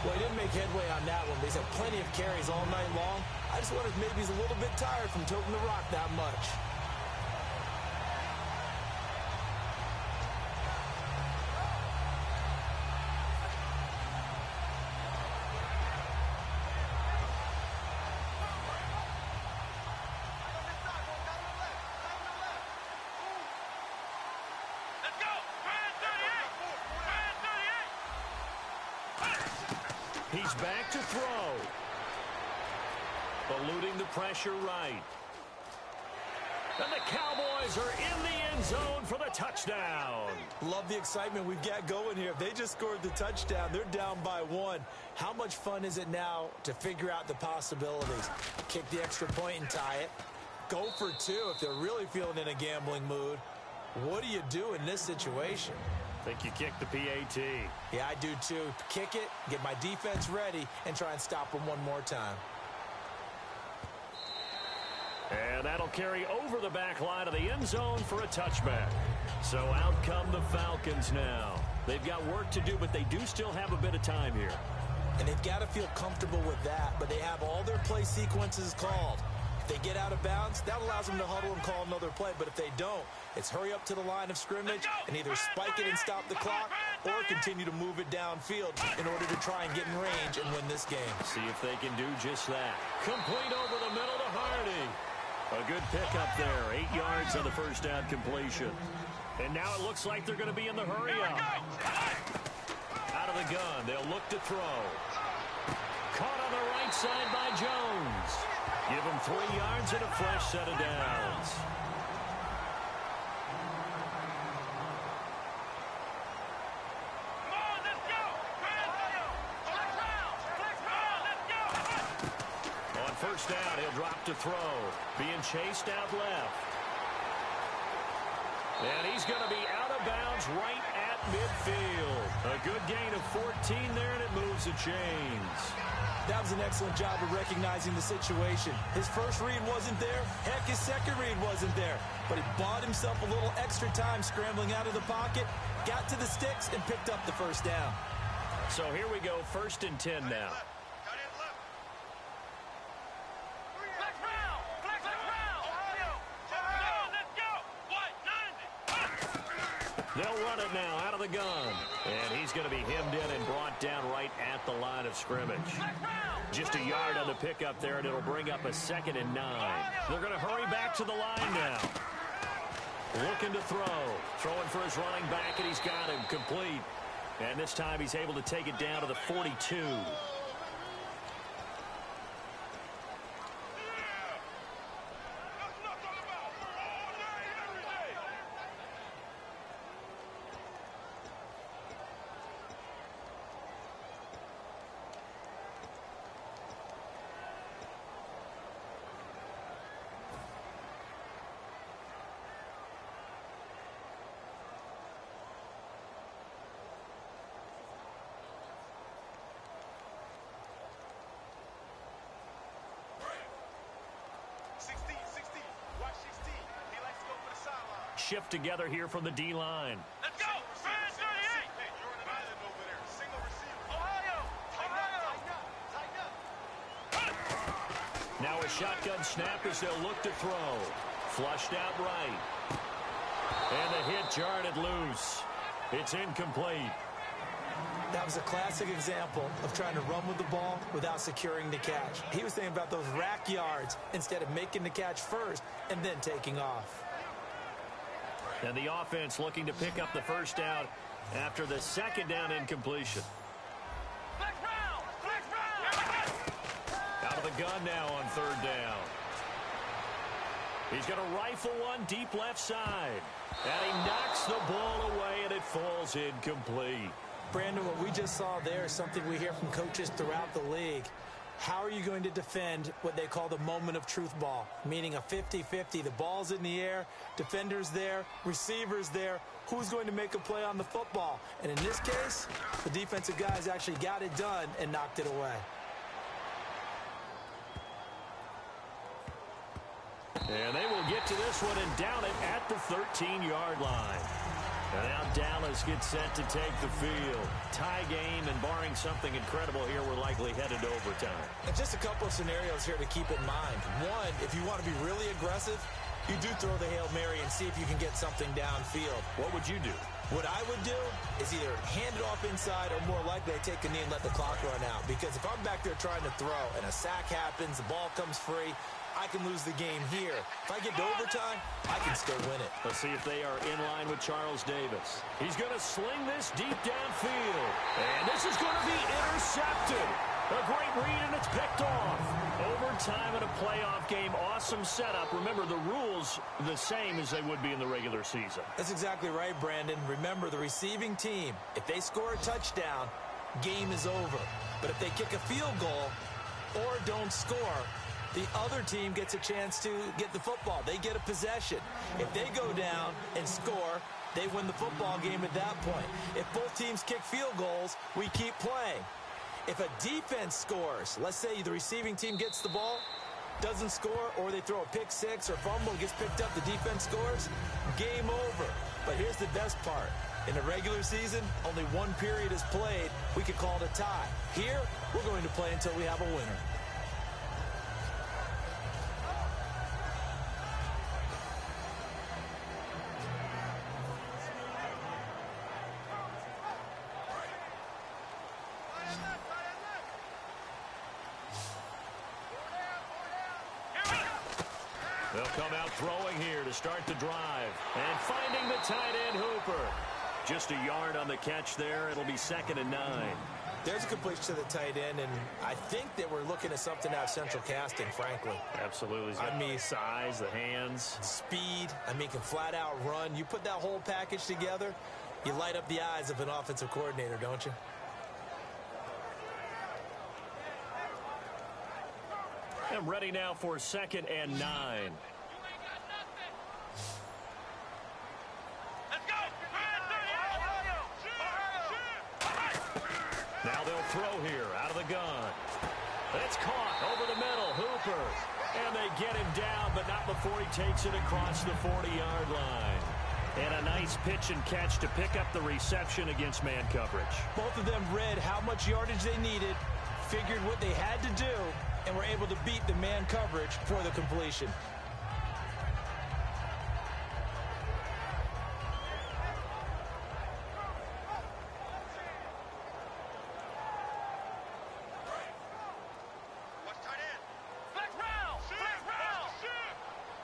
Well, he didn't make headway on that one, but he's had plenty of carries all night long. I just wonder if maybe he's a little bit tired from toting the rock that much. He's back to throw. Eluding the pressure right. And the Cowboys are in the end zone for the touchdown. Love the excitement we've got going here. If they just scored the touchdown, they're down by one. How much fun is it now to figure out the possibilities? Kick the extra point and tie it. Go for two if they're really feeling in a gambling mood. What do you do in this situation? I think you kick the PAT. Yeah, I do too. Kick it, get my defense ready, and try and stop them one more time. And that'll carry over the back line of the end zone for a touchback. So out come the Falcons now. They've got work to do, but they do still have a bit of time here. And they've got to feel comfortable with that, but they have all their play sequences called. If they get out of bounds, that allows them to huddle and call another play. But if they don't, it's hurry up to the line of scrimmage and either spike it and stop the clock or continue to move it downfield in order to try and get in range and win this game. See if they can do just that. Complete over the middle to Hardy. A good pickup there. 8 yards on the first down completion. And now it looks like they're going to be in the hurry-up. Out of the gun, they'll look to throw. Caught on the right side by Jones. Give him 3 yards and a fresh set of downs. On first down, he'll drop to throw. Being chased out left. And he's going to be out of bounds right at midfield. A good gain of 14 there, and it moves the chains. That was an excellent job of recognizing the situation. His first read wasn't there. Heck, his second read wasn't there. But he bought himself a little extra time scrambling out of the pocket, got to the sticks, and picked up the first down. So here we go, 1st and 10 now. They'll run it now out of the gun. And he's going to be hemmed in and brought down right at the line of scrimmage. Just a yard on the pickup there, and it'll bring up a 2nd and 9. They're going to hurry back to the line now. Looking to throw. Throwing for his running back, and he's got him complete. And this time he's able to take it down to the 42. shift together here from the D-line. Let's go. Man 38. Hey, you're on an island over there. Single receiver. Ohio. Now a shotgun snap as they'll look to throw. Flushed out right. And the hit jarred it loose. It's incomplete. That was a classic example of trying to run with the ball without securing the catch. He was thinking about those rack yards instead of making the catch first and then taking off. And the offense looking to pick up the first down after the second down incompletion. Out of the gun now on third down. He's going to rifle one deep left side. And he knocks the ball away, and it falls incomplete. Brandon, what we just saw there is something we hear from coaches throughout the league. How are you going to defend what they call the moment of truth ball, meaning a 50-50? The ball's in the air, defenders there, receivers there. Who's going to make a play on the football? And in this case, the defensive guys actually got it done and knocked it away. And they will get to this one and down it at the 13-yard line. And now Dallas gets set to take the field. Tie game, and barring something incredible here, we're likely headed to overtime. And just a couple of scenarios here to keep in mind. One, if you want to be really aggressive, you do throw the Hail Mary and see if you can get something downfield. What would you do? What I would do is either hand it off inside or more likely I take a knee and let the clock run out. Because if I'm back there trying to throw and a sack happens, the ball comes free, I can lose the game here. If I get to overtime, I can still win it. Let's see if they are in line with Charles Davis. He's going to sling this deep downfield. And this is going to be intercepted. A great read, and it's picked off. Overtime in a playoff game. Awesome setup. Remember, the rules the same as they would be in the regular season. That's exactly right, Brandon. Remember, the receiving team, if they score a touchdown, game is over. But if they kick a field goal or don't score, the other team gets a chance to get the football. They get a possession. If they go down and score, they win the football game at that point. If both teams kick field goals, we keep playing. If a defense scores, let's say the receiving team gets the ball, doesn't score, or they throw a pick six or fumble, gets picked up, the defense scores, game over. But here's the best part. In the regular season, only one period is played. We could call it a tie. Here, we're going to play until we have a winner. They'll come out throwing here to start the drive. And finding the tight end, Hooper. Just a yard on the catch there. It'll be 2nd and 9. There's a completion to the tight end, and I think that we're looking at something out of central casting, frankly. Absolutely. I mean, size, the hands. Speed. I mean, can flat out run. You put that whole package together, you light up the eyes of an offensive coordinator, don't you? I'm ready now for 2nd and 9. Now they'll throw here out of the gun. It's caught over the middle. Hooper. And they get him down, but not before he takes it across the 40-yard line. And a nice pitch and catch to pick up the reception against man coverage. Both of them read how much yardage they needed, figured what they had to do, and were able to beat the man coverage for the completion.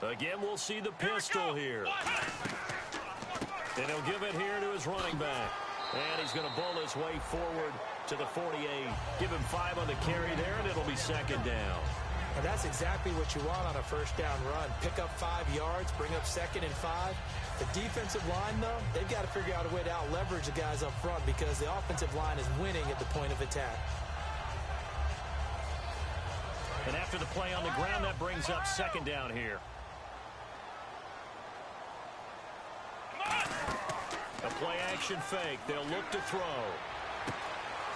Again, we'll see the pistol here. And he'll give it here to his running back. And he's going to bull his way forward to the 48. Give him 5 on the carry there, and it'll be 2nd down. And that's exactly what you want on a first down run. Pick up 5 yards, bring up 2nd and 5. The defensive line, though, they've got to figure out a way to out-leverage the guys up front because the offensive line is winning at the point of attack. And after the play on the ground, that brings up 2nd down here. A play-action fake. They'll look to throw.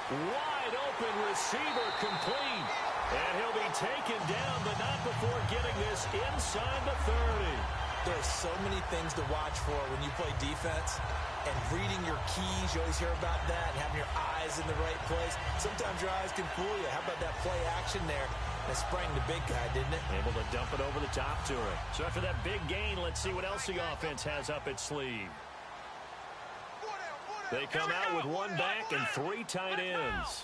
Wide open receiver complete. And he'll be taken down, but not before getting this inside the 30. There's so many things to watch for when you play defense. And reading your keys, you always hear about that, and having your eyes in the right place. Sometimes your eyes can fool you. How about that play action there? That sprang the big guy, didn't it? Able to dump it over the top to him. So after that big gain, let's see what else the offense has up its sleeve. They come out with one back and three tight ends.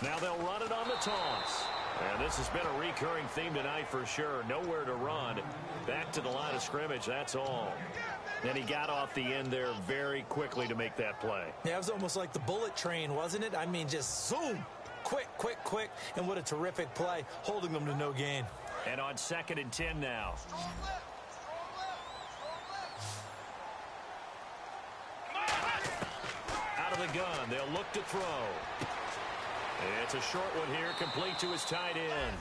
Now they'll run it on the toss. And this has been a recurring theme tonight for sure. Nowhere to run. Back to the line of scrimmage, that's all. And he got off the end there very quickly to make that play. Yeah, it was almost like the bullet train, wasn't it? I mean, just zoom. Quick, quick, quick. And what a terrific play, holding them to no gain. And on 2nd and 10 now. Out of the gun, they'll look to throw. It's a short one here, complete to his tight end.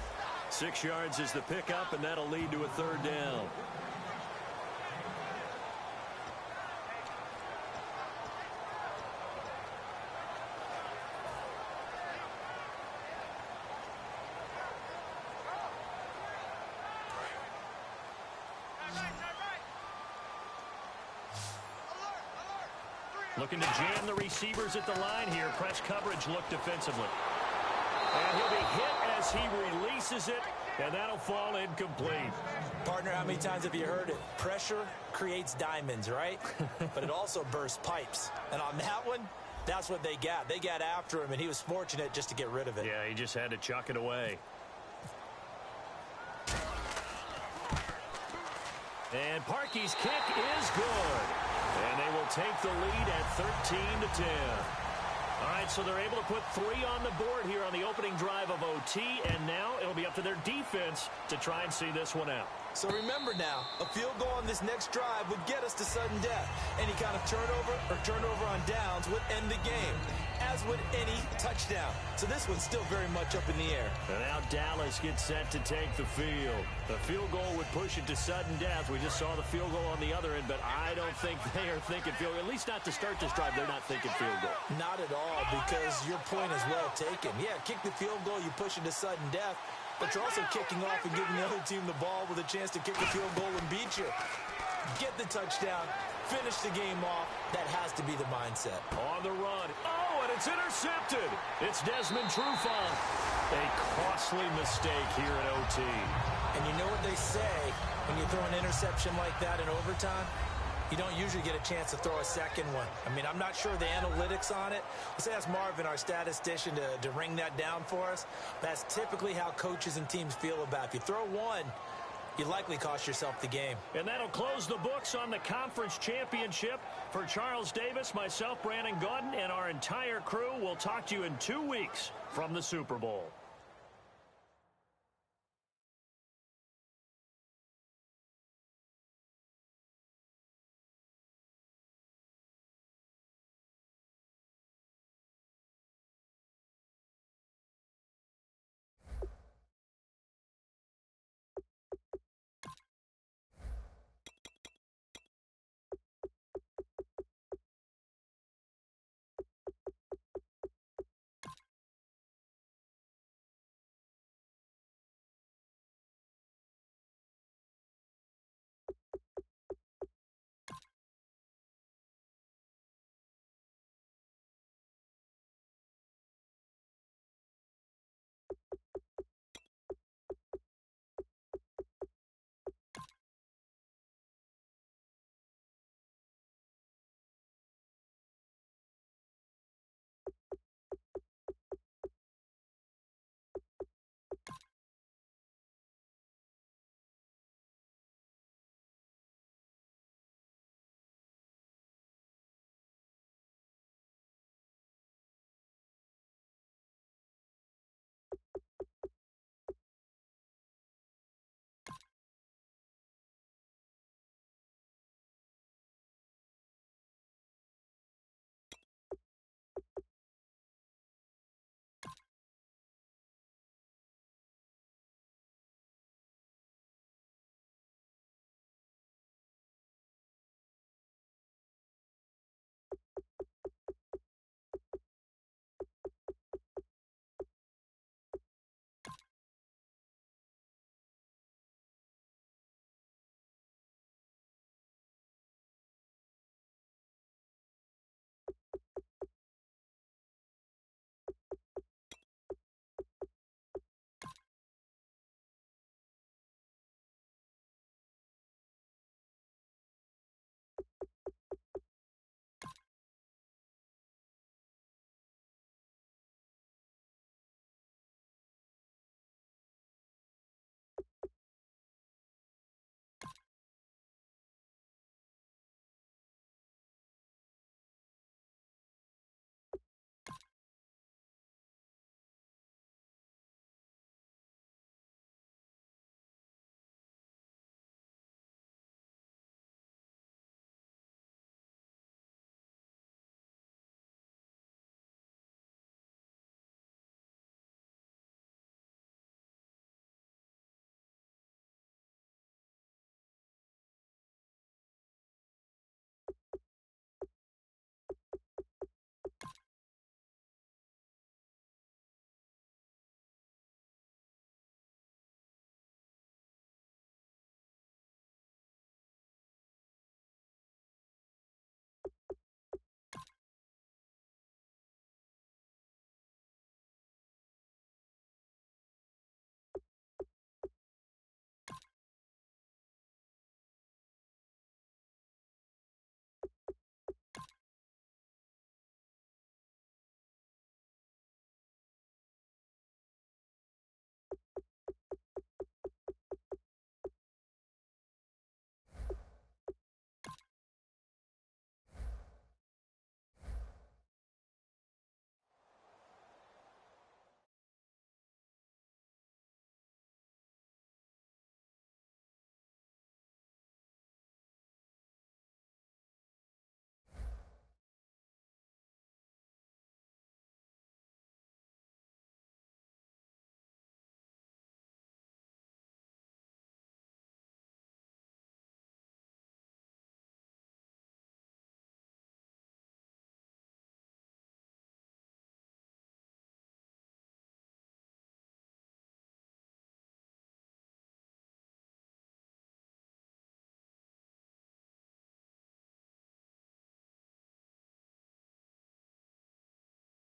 6 yards is the pickup, and that'll lead to a 3rd down. Looking to jam the receivers at the line here. Press coverage look defensively. And he'll be hit as he releases it, and that'll fall incomplete. Partner, how many times have you heard it? Pressure creates diamonds, right? But it also bursts pipes. And on that one, that's what they got. They got after him, and he was fortunate just to get rid of it. Yeah, he just had to chuck it away. And Parkey's kick is good. And they will take the lead at 13-10. All right, so they're able to put 3 on the board here on the opening drive of OT, and now it'll be up to their defense to try and see this one out. So remember now, a field goal on this next drive would get us to sudden death. Any kind of turnover on downs would end the game, as would any touchdown. So this one's still very much up in the air. And now Dallas gets set to take the field. The field goal would push it to sudden death. We just saw the field goal on the other end, but I don't think they are thinking field goal. At least not to start this drive. They're not thinking field goal. Not at all, because your point is well taken. Yeah, kick the field goal, you push it to sudden death. But you're also kicking off and giving the other team the ball with a chance to kick a field goal and beat you. Get the touchdown, finish the game off. That has to be the mindset. On the run. Oh, and it's intercepted. It's Desmond Trufant. A costly mistake here at OT. And you know what they say when you throw an interception like that in overtime? You don't usually get a chance to throw a second one. I mean, I'm not sure the analytics on it. Let's ask Marvin, our statistician, to ring that down for us. That's typically how coaches and teams feel about it. If you throw one, you likely cost yourself the game. And that'll close the books on the conference championship. For Charles Davis, myself, Brandon Gaudin, and our entire crew, we'll talk to you in 2 weeks from the Super Bowl.